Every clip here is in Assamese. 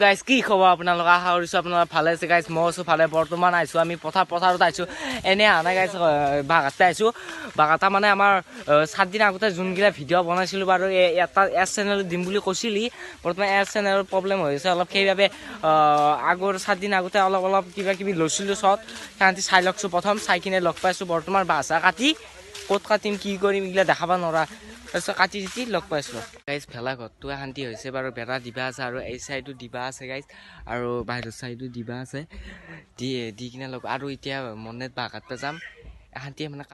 গাইজ কি খবৰ আপোনালোক আশা কৰিছোঁ আপোনালোক ভালে আছে গাইজ মই আছোঁ ভালে বৰ্তমান আহিছোঁ আমি পথাৰত আহিছোঁ এনে আনা গাইজ বাগাতে আহিছোঁ বাগাটা মানে আমাৰ 7 দিন আগতে যোনগিলা ভিডিঅ' বনাইছিলোঁ বাৰু এটা এছ চেনেল দিম বুলি কৈছিলি বৰ্তমান এছ চেনেলৰ প্ৰব্লেম হৈ আছে অলপ সেইবাবে আগৰ 7 দিন আগতে অলপ কিবা কিবি লৈছিলোঁ চত সিহঁতি চাই লওকচোন প্ৰথম চাই কিনে লগ পাইছোঁ বৰ্তমান বাছা কাটি ক'ত কাটিম কি কৰিম এইগিলা দেখাব নোৱাৰা তাৰপিছত কাটি জিতি লগ পাইছোঁ গাইজ ভেলা ঘৰটো শান্তি হৈছে বাৰু বেৰা দিবা আছে আৰু এই চাইডো দিবা আছে গাইজ আৰু বাহিৰৰ চাইডো দিবা আছে দি কিনে লগ আৰু এতিয়া মনেত বাঁহ কাটব যাম শান্তিয়ে মানে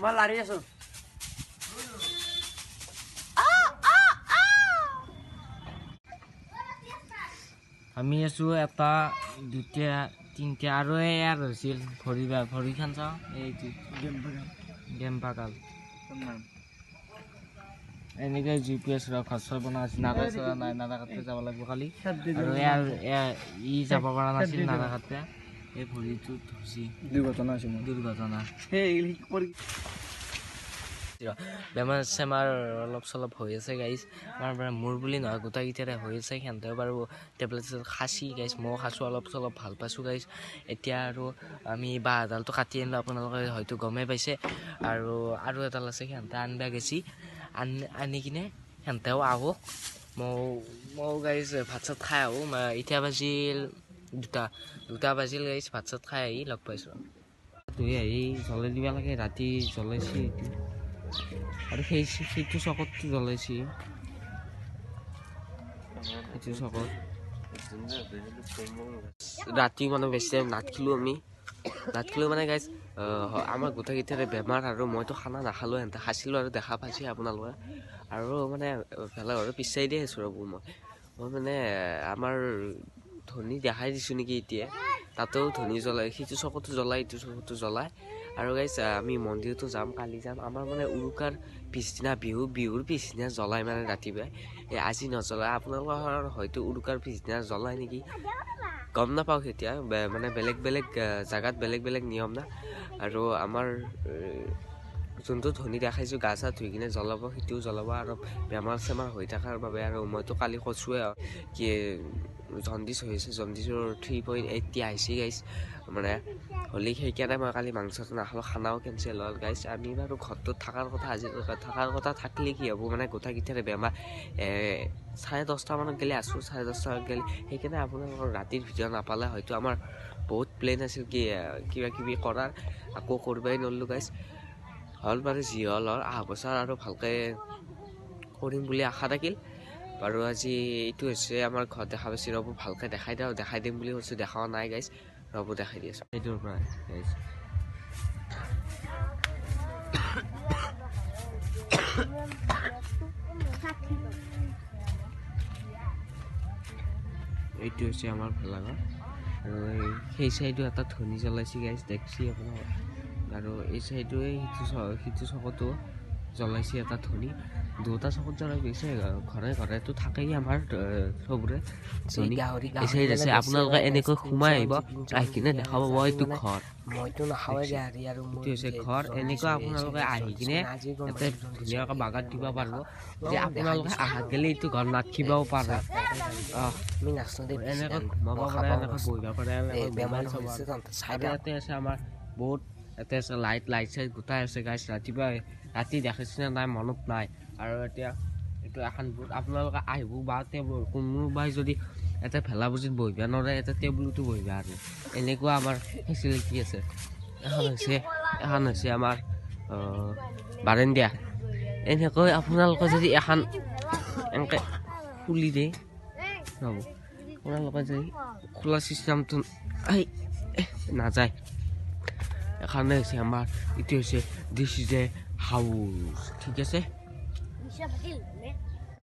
মই লাৰি আছো আমি আছোঁ এটা দুটা তিনিটা আৰু এয়াৰ হৈছিল ভৰিখন চাওঁ এইটো গেম পাগাল এনেকৈ GPS ঘৰ চৰ বনোৱা আছিল নাদা চৰা নাই নাদা কাটতে যাব লাগিব কালি আৰু এয়াৰ ই যাব পৰা নাছিল নাদা কাটতে এই ভৰিটো ধুচি দুৰ্ঘটনা হৈছে দুৰ্ঘটনা সেই বেমাৰ চেমাৰ অলপ চলপ হৈ আছে গাইজ আমাৰ মোৰ বুলি নহয় গোটেইকেইটাৰে হৈ আছে সিহঁতেও বাৰু টেবলেট খাচি গাইজ ময়ো খাইছোঁ অলপ চলপ ভাল পাইছোঁ গাইজ এতিয়া আৰু আমি বাঁহ এডালটো কাটি আনিলোঁ আপোনালোকে হয়তো গমেই পাইছে আৰু এডাল আছে সিহঁতে আনিব গেছি আনি কিনে সিহঁতেও আহক ময়ো গাইজ ভাত চাত খাই আহোঁ এতিয়া বাজিল দুটা বাজিল গাইজ ভাত চাত খাই আহি লগ পাইছোঁ ধুই আহি জ্বলাই দিব লাগে ৰাতি জ্বলাইছে আৰু সেইটো চকতটো জ্বলাইছে সেইটো চকত ৰাতি মানে বেছি টাইম নাথাকিলোঁ আমি নাথাকিলোঁ মানে গাইজ আমাৰ গোটেইকেইটাৰে বেমাৰ আৰু মইতো খানা নাখালোঁ সিহঁতে খাইছিলোঁ আৰু দেখা পাইছে আপোনালোকে আৰু মানে ভেলাঘৰৰ পিছ চাইডে আছোঁ ৰ'ব মই মানে আমাৰ ধনী দেখাই দিছোঁ নেকি এতিয়া তাতেও ধনী জ্বলাই সেইটো চকতো জ্বলাই ইটো চকতো জ্বলাই আৰু গাইজ আমি মন্দিৰতো যাম কালি যাম আমাৰ মানে উৰুকাৰ পিছদিনা বিহুৰ পিছদিনা জ্বলাই মানে ৰাতিপুৱাই আজি নজ্বলাই আপোনালোকৰ হয়তো উৰুকাৰ পিছদিনা জ্বলাই নেকি গম নাপাওঁ এতিয়া মানে বেলেগ জেগাত বেলেগ নিয়ম না আৰু আমাৰ যোনটো ধনী দেখাইছোঁ গা চা ধুই কিনে জ্বলাব সেইটোও জ্বলাব আৰু বেমাৰ চেমাৰ হৈ থকাৰ বাবে আৰু মইতো কালি কৈছোঁৱে কি জণ্ডিছ হৈ আছে জণ্ডিছৰ 3.8 আহিছে গাইজ মানে হ'লে সেইকাৰণে মই কালি মাংসটো নাখালোঁ খানাও কেঞ্চেল হ'ল গাইজ আমি বাৰু ঘৰটোত থকাৰ কথা থকাৰ কথা থাকিলে কি হ'ব মানে গোটেইকেইটাৰে বেমাৰ 10:30 মানত গ'লে আছোঁ 10:30 মানত গ'লে সেইকাৰণে আপোনালোকৰ ৰাতিৰ ভিডিঅ' নাপালে হয়তো আমাৰ বহুত প্লেন আছিল কি কিবা কিবি কৰাৰ আকৌ কৰিবই নোৱাৰিলোঁ গাইজ হ'ল বাৰু যি হ'ল অহা বছৰ আৰু ভালকৈ কৰিম বুলি আশা থাকিল বাৰু আজি এইটো হৈছে আমাৰ ঘৰত দেখা পাইছে ৰ'ব ভালকৈ দেখাই দিম বুলি কৈছোঁ দেখাও নাই গাইজ ৰ'ব দেখাই দি আছোঁ সেইটোৰ পৰা গাইজ এইটো হৈছে আমাৰ ভেলাঘৰ আৰু সেই চাইডো এটা ধনী জ্বলাইছে গাইজ দেখছি আপোনাৰ আৰু এই চাইডোৱে সিটো চকতো জ্বলাইছে এটা ধনী দুটা চকত জ্বলাই গৈছে ঘৰেতো থাকেই আমাৰ চবৰে এই চাইড আছে আপোনালোকে এনেকৈ সোমাই আহিব আহি কিনে দেখা পাব এইটো ঘৰ মইতো নাখাওঁৱে গাড়ী আৰু এইটো হৈছে ঘৰ এনেকৈ আপোনালোকে আহি কিনে ইয়াতে ধুনীয়াকৈ বাগান দিব পাৰিব যে আপোনালোকে আহাত গ'লে এইটো ঘৰ নাথাকিবও পাৰে আমি নাচোঁ এনেকৈ ঘুমাব পাৰে এনেকৈ বহিব পাৰে বেমাৰ আৰু ইয়াতে আছে আমাৰ বহুত ইয়াতে আছে লাইট চাইট গোটাই আছে গাইজ ৰাতি দেখিছেনে নাই মনত নাই আৰু এতিয়া এইটো এখন বুট আপোনালোকে আহিব বা টেবুল কোনোবাই যদি ইয়াতে ভেলা বুজিত বহিব নোৱাৰে ইয়াতে টেবুলতো বহিব আৰু এনেকুৱা আমাৰ ফেচিলিটি আছে এখন হৈছে আমাৰ বাৰেণ্ডা এনেকৈ আপোনালোকে যদি এখন এনেকৈ খুলি দিয়ে নহ'ব আপোনালোকে যদি খোলা চিষ্টেমটো নাযায় এখানে হৈছে আমাৰ এইটো হৈছে দিছ ইজ এ হাউচ ঠিক আছে